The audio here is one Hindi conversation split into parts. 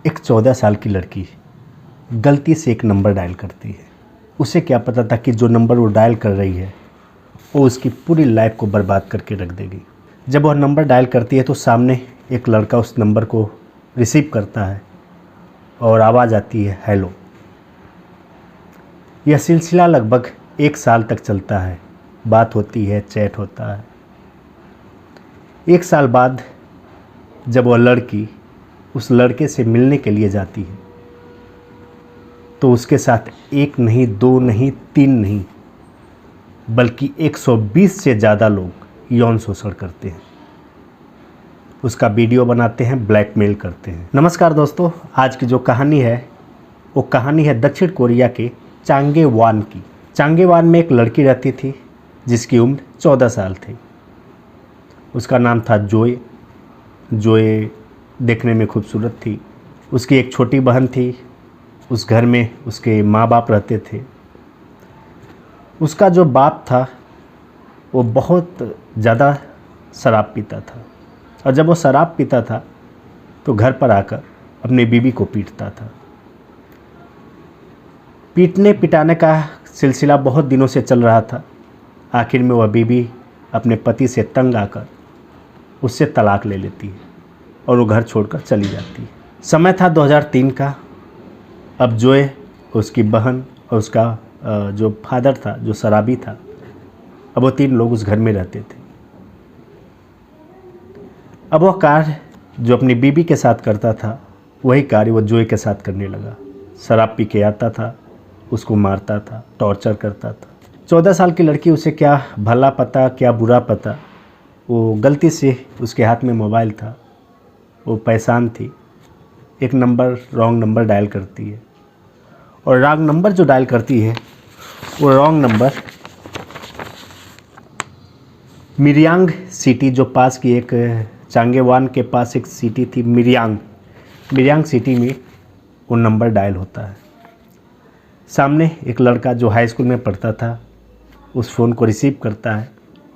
एक 14 साल की लड़की गलती से एक नंबर डायल करती है। उसे क्या पता था कि जो नंबर वो डायल कर रही है वो उसकी पूरी लाइफ को बर्बाद करके रख देगी। जब वह नंबर डायल करती है तो सामने एक लड़का उस नंबर को रिसीव करता है और आवाज़ आती है, हेलो। यह सिलसिला लगभग 1 साल तक चलता है। बात होती है, चैट होता है। 1 साल बाद जब वह लड़की उस लड़के से मिलने के लिए जाती है तो उसके साथ 1 नहीं, 2 नहीं, 3 नहीं, बल्कि 120 से ज़्यादा लोग यौन शोषण करते हैं, उसका वीडियो बनाते हैं, ब्लैकमेल करते हैं। नमस्कार दोस्तों, आज की जो कहानी है वो कहानी है दक्षिण कोरिया के चांगेवान की। चांगेवान में एक लड़की रहती थी जिसकी उम्र 14 साल थी। उसका नाम था जोए। जोए देखने में खूबसूरत थी। उसकी एक छोटी बहन थी। उस घर में उसके माँ बाप रहते थे। उसका जो बाप था वो बहुत ज़्यादा शराब पीता था, और जब वो शराब पीता था तो घर पर आकर अपनी बीवी को पीटता था। पीटने पिटाने का सिलसिला बहुत दिनों से चल रहा था। आखिर में वह बीवी अपने पति से तंग आकर उससे तलाक ले लेती है और वो घर छोड़कर चली जाती है। समय था 2003 का। अब जोए, उसकी बहन और उसका जो फादर था, जो शराबी था, अब वो 3 लोग उस घर में रहते थे। अब वह कार्य जो अपनी बीबी के साथ करता था वही कार्य वो जोए के साथ करने लगा। शराब पी के आता था, उसको मारता था, टॉर्चर करता था। 14 साल की लड़की, उसे क्या भला पता क्या बुरा पता। वो गलती से उसके हाथ में मोबाइल था, वो परेशान थी। एक नंबर, रॉन्ग नंबर डायल करती है, और रॉन्ग नंबर जो डायल करती है वो रॉन्ग नंबर मिरियांग सिटी, जो पास की एक चांगेवान के पास एक सिटी थी मिरियांग सिटी में वो नंबर डायल होता है। सामने एक लड़का जो हाई स्कूल में पढ़ता था उस फ़ोन को रिसीव करता है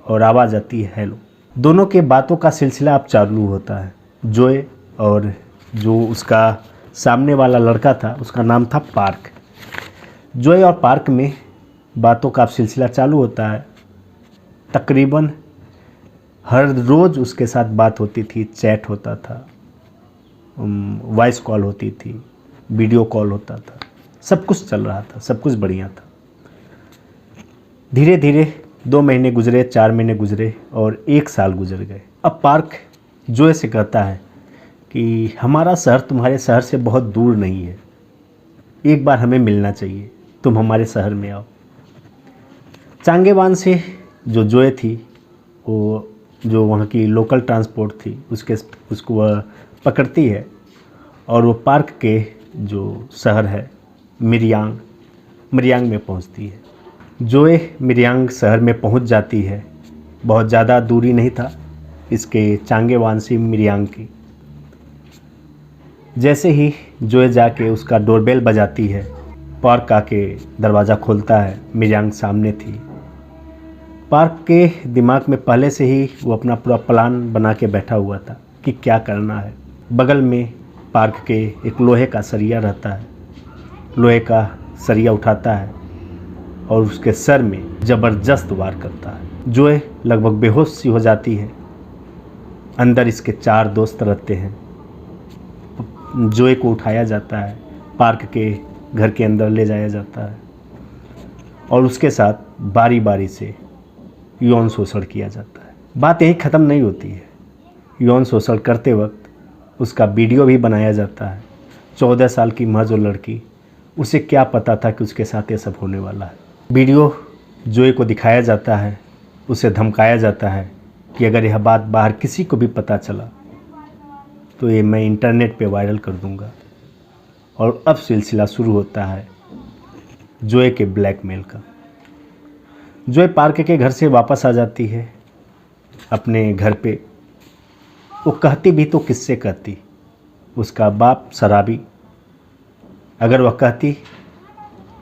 और आवाज़ आती है, हेलो। दोनों के बातों का सिलसिला अब चालू होता है। जोए और जो उसका सामने वाला लड़का था उसका नाम था पार्क। जोए और पार्क में बातों का सिलसिला चालू होता है। तकरीबन हर रोज़ उसके साथ बात होती थी, चैट होता था, वॉइस कॉल होती थी, वीडियो कॉल होता था, सब कुछ चल रहा था, सब कुछ बढ़िया था। धीरे धीरे 2 महीने गुजरे, 4 महीने गुजरे और 1 साल गुजर गए। अब पार्क जोए से कहता है कि हमारा शहर तुम्हारे शहर से बहुत दूर नहीं है, एक बार हमें मिलना चाहिए, तुम हमारे शहर में आओ। चांगेवान से जो जोए थी, वो जो वहाँ की लोकल ट्रांसपोर्ट थी उसको वह पकड़ती है और वो पार्क के जो शहर है मिरियांग में पहुँचती है। जोए मिरियांग शहर में पहुँच जाती है। बहुत ज़्यादा दूरी नहीं था इसके चांगेवान से मिरियांग की। जैसे ही जोए जाके उसका डोरबेल बजाती है, पार्क आके दरवाज़ा खोलता है। मिरियांग सामने थी। पार्क के दिमाग में पहले से ही वो अपना पूरा प्लान बना के बैठा हुआ था कि क्या करना है। बगल में पार्क के एक लोहे का सरिया रहता है। लोहे का सरिया उठाता है और उसके सर में ज़बरदस्त वार करता है। जोए लगभग बेहोश सी हो जाती है। अंदर इसके 4 दोस्त रहते हैं। जोए को उठाया जाता है, पार्क के घर के अंदर ले जाया जाता है और उसके साथ बारी बारी से यौन शोषण किया जाता है। बात यहीं ख़त्म नहीं होती है। यौन शोषण करते वक्त उसका वीडियो भी बनाया जाता है। 14 साल की महज वो लड़की, उसे क्या पता था कि उसके साथ ये सब होने वाला है। वीडियो जोए को दिखाया जाता है, उसे धमकाया जाता है कि अगर यह बात बाहर किसी को भी पता चला तो ये मैं इंटरनेट पे वायरल कर दूंगा। और अब सिलसिला शुरू होता है जोए के ब्लैकमेल का। जोए पार्क के घर से वापस आ जाती है अपने घर पे। वो कहती भी तो किससे कहती, उसका बाप शराबी। अगर वह कहती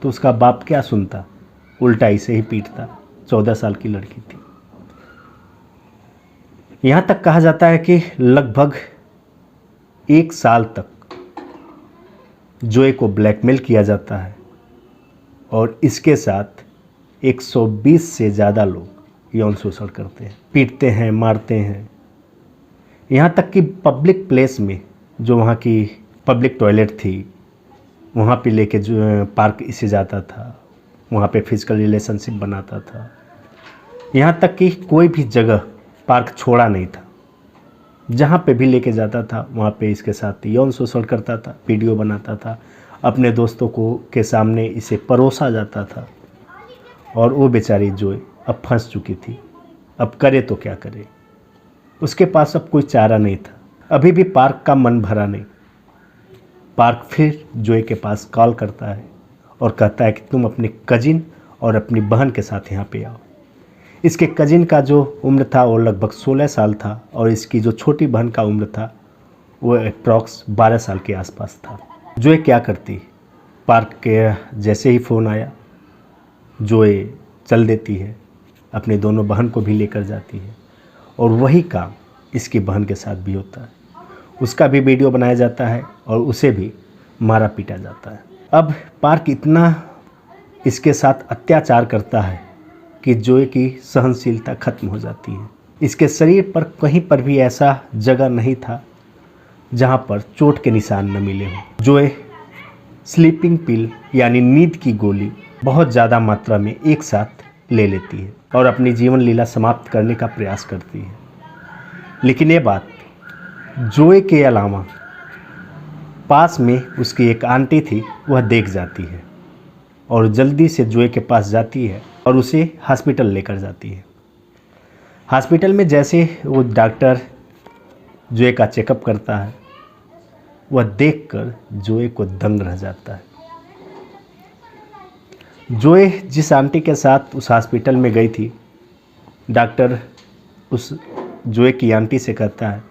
तो उसका बाप क्या सुनता, उल्टा इसे ही पीटता। 14 साल की लड़की थी। यहाँ तक कहा जाता है कि लगभग 1 साल तक जोए को ब्लैकमेल किया जाता है और इसके साथ 120 से ज़्यादा लोग यौन शोषण करते हैं, पीटते हैं, मारते हैं। यहाँ तक कि पब्लिक प्लेस में, जो वहाँ की पब्लिक टॉयलेट थी, वहाँ पे लेके जो पार्क इसे जाता था, वहाँ पे फिजिकल रिलेशनशिप बनाता था। यहाँ तक कि कोई भी जगह पार्क छोड़ा नहीं था, जहाँ पे भी लेके जाता था वहाँ पे इसके साथ यौन शोषण करता था, वीडियो बनाता था, अपने दोस्तों को के सामने इसे परोसा जाता था। और वो बेचारी जोए अब फंस चुकी थी, अब करे तो क्या करे, उसके पास अब कोई चारा नहीं था। अभी भी पार्क का मन भरा नहीं। पार्क फिर जोए के पास कॉल करता है और कहता है कि तुम अपने कजिन और अपनी बहन के साथ यहाँ पे आओ। इसके कजिन का जो उम्र था वो लगभग 16 साल था और इसकी जो छोटी बहन का उम्र था वो अप्रॉक्स 12 साल के आसपास था। जोए क्या करती, पार्क के जैसे ही फ़ोन आया जोए चल देती है, अपने दोनों बहन को भी लेकर जाती है और वही काम इसकी बहन के साथ भी होता है। उसका भी वीडियो बनाया जाता है और उसे भी मारा पीटा जाता है। अब पार्क इतना इसके साथ अत्याचार करता है कि जोए की सहनशीलता खत्म हो जाती है। इसके शरीर पर कहीं पर भी ऐसा जगह नहीं था जहां पर चोट के निशान न मिले हों। जोए स्लीपिंग पिल यानी नींद की गोली बहुत ज़्यादा मात्रा में एक साथ ले लेती है और अपनी जीवन लीला समाप्त करने का प्रयास करती है। लेकिन ये बात जोए के अलावा पास में उसकी एक आंटी थी, वह देख जाती है और जल्दी से जोए के पास जाती है और उसे हॉस्पिटल लेकर जाती है। हॉस्पिटल में जैसे वो डॉक्टर जोए का चेकअप करता है, वह देखकर जोए को दंग रह जाता है। जोए जिस आंटी के साथ उस हॉस्पिटल में गई थी, डॉक्टर उस जोए की आंटी से कहता है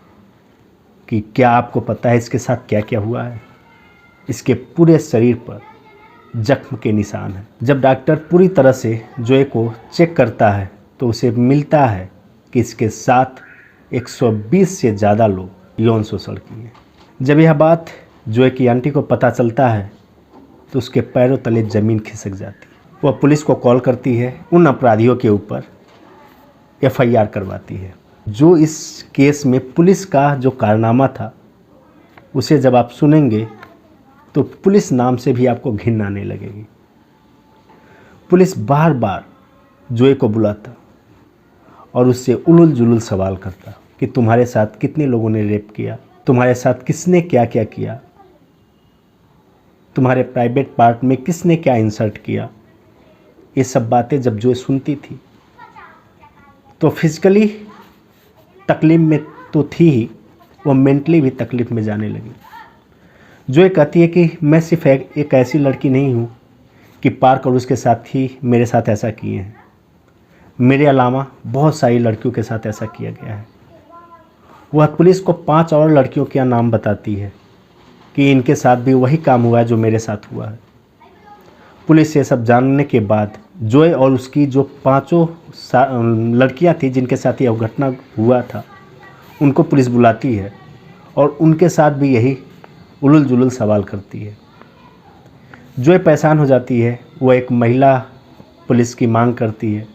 कि क्या आपको पता है इसके साथ क्या क्या हुआ है? इसके पूरे शरीर पर जख्म के निशान हैं। जब डॉक्टर पूरी तरह से जोए को चेक करता है तो उसे मिलता है कि इसके साथ 120 से ज़्यादा लोग यौन शोषण किए। जब यह बात जोए की आंटी को पता चलता है तो उसके पैरों तले ज़मीन खिसक जाती है। वह पुलिस को कॉल करती है, उन अपराधियों के ऊपर FIR करवाती है। जो इस केस में पुलिस का जो कारनामा था उसे जब आप सुनेंगे तो पुलिस नाम से भी आपको घिन आने लगेगी। पुलिस बार बार जोए को बुलाता और उससे उलूल जुलूल सवाल करता कि तुम्हारे साथ कितने लोगों ने रेप किया, तुम्हारे साथ किसने क्या क्या किया, तुम्हारे प्राइवेट पार्ट में किसने क्या इंसर्ट किया। ये सब बातें जब जोए सुनती थी तो फिजिकली तकलीफ में तो थी ही, वो मेंटली भी तकलीफ में जाने लगी। जोए कहती है कि मैं सिर्फ एक ऐसी लड़की नहीं हूँ कि पार्क और उसके साथ ही मेरे साथ ऐसा किए हैं, मेरे अलावा बहुत सारी लड़कियों के साथ ऐसा किया गया है। वह पुलिस को 5 और लड़कियों के नाम बताती है कि इनके साथ भी वही काम हुआ है जो मेरे साथ हुआ है। पुलिस ये सब जानने के बाद जोए और उसकी जो 5 लड़कियां थी जिनके साथ यह घटना हुआ था, उनको पुलिस बुलाती है और उनके साथ भी यही उलूल जुलूल सवाल करती है। जोए परेशान हो जाती है। वह एक महिला पुलिस की मांग करती है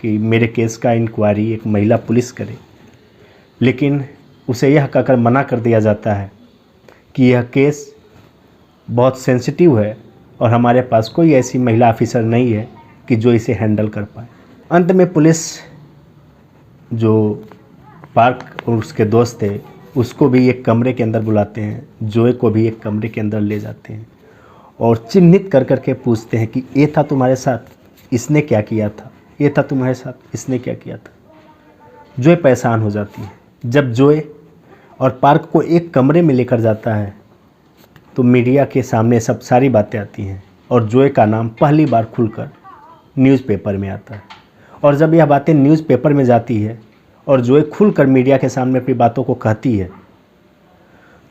कि मेरे केस का इंक्वायरी एक महिला पुलिस करे, लेकिन उसे यह कहकर मना कर दिया जाता है कि यह केस बहुत सेंसिटिव है और हमारे पास कोई ऐसी महिला ऑफिसर नहीं है कि जो इसे हैंडल कर पाए। अंत में पुलिस जो पार्क और उसके दोस्त थे उसको भी एक कमरे के अंदर बुलाते हैं, जोए को भी एक कमरे के अंदर ले जाते हैं और चिन्हित कर करके पूछते हैं कि ये था तुम्हारे साथ, इसने क्या किया था, ये था तुम्हारे साथ, इसने क्या किया था। जोए परेशान हो जाती है। जब जोए और पार्क को एक कमरे में लेकर जाता है तो मीडिया के सामने सब सारी बातें आती हैं और जोए का नाम पहली बार खुलकर न्यूज़पेपर में आता है। और जब यह बातें न्यूज़पेपर में जाती है और जोए खुलकर मीडिया के सामने अपनी बातों को कहती है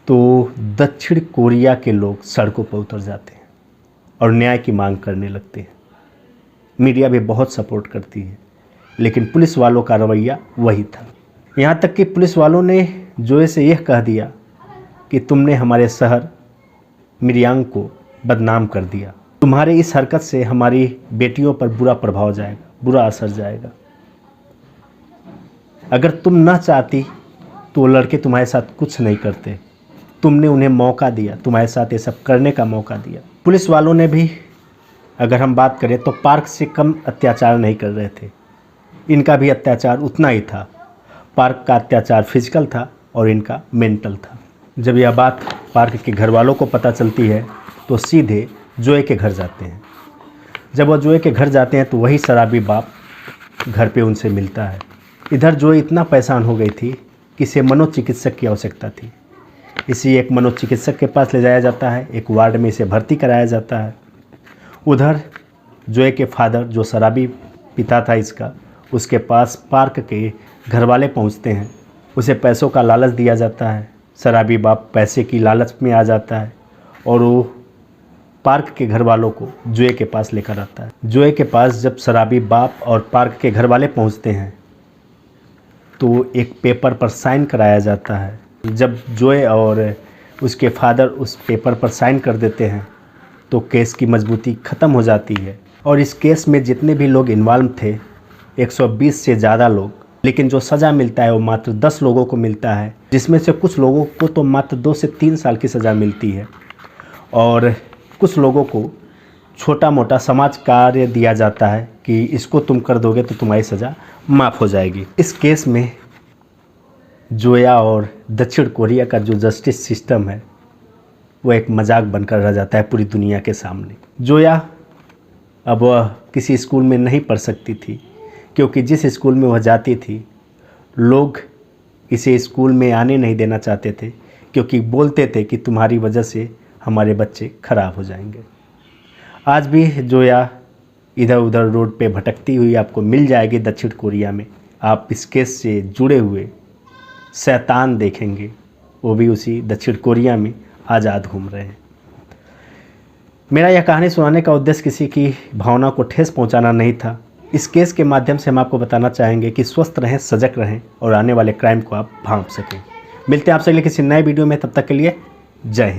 तो दक्षिण कोरिया के लोग सड़कों पर उतर जाते हैं और न्याय की मांग करने लगते हैं। मीडिया भी बहुत सपोर्ट करती है, लेकिन पुलिस वालों का रवैया वही था। यहाँ तक कि पुलिस वालों ने जोए से यह कह दिया कि तुमने हमारे शहर मिरियांग को बदनाम कर दिया। तुम्हारे इस हरकत से हमारी बेटियों पर बुरा प्रभाव जाएगा, बुरा असर जाएगा। अगर तुम ना चाहती तो वो लड़के तुम्हारे साथ कुछ नहीं करते। तुमने उन्हें मौका दिया, तुम्हारे साथ ये सब करने का मौका दिया। पुलिस वालों ने भी, अगर हम बात करें तो पार्क से कम अत्याचार नहीं कर रहे थे। इनका भी अत्याचार उतना ही था। पार्क का अत्याचार फिजिकल था और इनका मेंटल था। जब यह बात पार्क के घर वालों को पता चलती है तो सीधे जोए के घर जाते हैं। जब वह जोए के घर जाते हैं तो वही शराबी बाप घर पे उनसे मिलता है। इधर जोए इतना परेशान हो गई थी कि इसे मनोचिकित्सक की आवश्यकता थी। इसी एक मनोचिकित्सक के पास ले जाया जाता है, एक वार्ड में इसे भर्ती कराया जाता है। उधर जोए के फादर, जो शराबी पिता था इसका, उसके पास पार्क के घर वाले पहुँचते हैं। उसे पैसों का लालच दिया जाता है। शराबी बाप पैसे की लालच में आ जाता है और वो पार्क के घर वालों को जोए के पास लेकर आता है। जोए के पास जब शराबी बाप और पार्क के घर वाले पहुंचते हैं तो एक पेपर पर साइन कराया जाता है। जब जोए और उसके फादर उस पेपर पर साइन कर देते हैं तो केस की मजबूती ख़त्म हो जाती है। और इस केस में जितने भी लोग इन्वॉल्व थे, 120 से ज़्यादा लोग, लेकिन जो सज़ा मिलता है वो मात्र 10 लोगों को मिलता है, जिसमें से कुछ लोगों को तो मात्र 2 से 3 साल की सज़ा मिलती है और कुछ लोगों को छोटा मोटा समाज कार्य दिया जाता है कि इसको तुम कर दोगे तो तुम्हारी सज़ा माफ़ हो जाएगी। इस केस में जोया और दक्षिण कोरिया का जो जस्टिस सिस्टम है वो एक मजाक बनकर रह जाता है पूरी दुनिया के सामने। जोया अब वह किसी स्कूल में नहीं पढ़ सकती थी, क्योंकि जिस स्कूल में वह जाती थी लोग इसे स्कूल में आने नहीं देना चाहते थे, क्योंकि बोलते थे कि तुम्हारी वजह से हमारे बच्चे खराब हो जाएंगे। आज भी जोया इधर उधर रोड पे भटकती हुई आपको मिल जाएगी दक्षिण कोरिया में। आप इस केस से जुड़े हुए शैतान देखेंगे, वो भी उसी दक्षिण कोरिया में आज़ाद घूम रहे हैं। मेरा यह कहानी सुनाने का उद्देश्य किसी की भावना को ठेस पहुंचाना नहीं था। इस केस के माध्यम से हम आपको बताना चाहेंगे कि स्वस्थ रहें, सजग रहें और आने वाले क्राइम को आप भांप सकें। मिलते हैं आपसे अगले किसी नए वीडियो में, तब तक के लिए जय हिंद।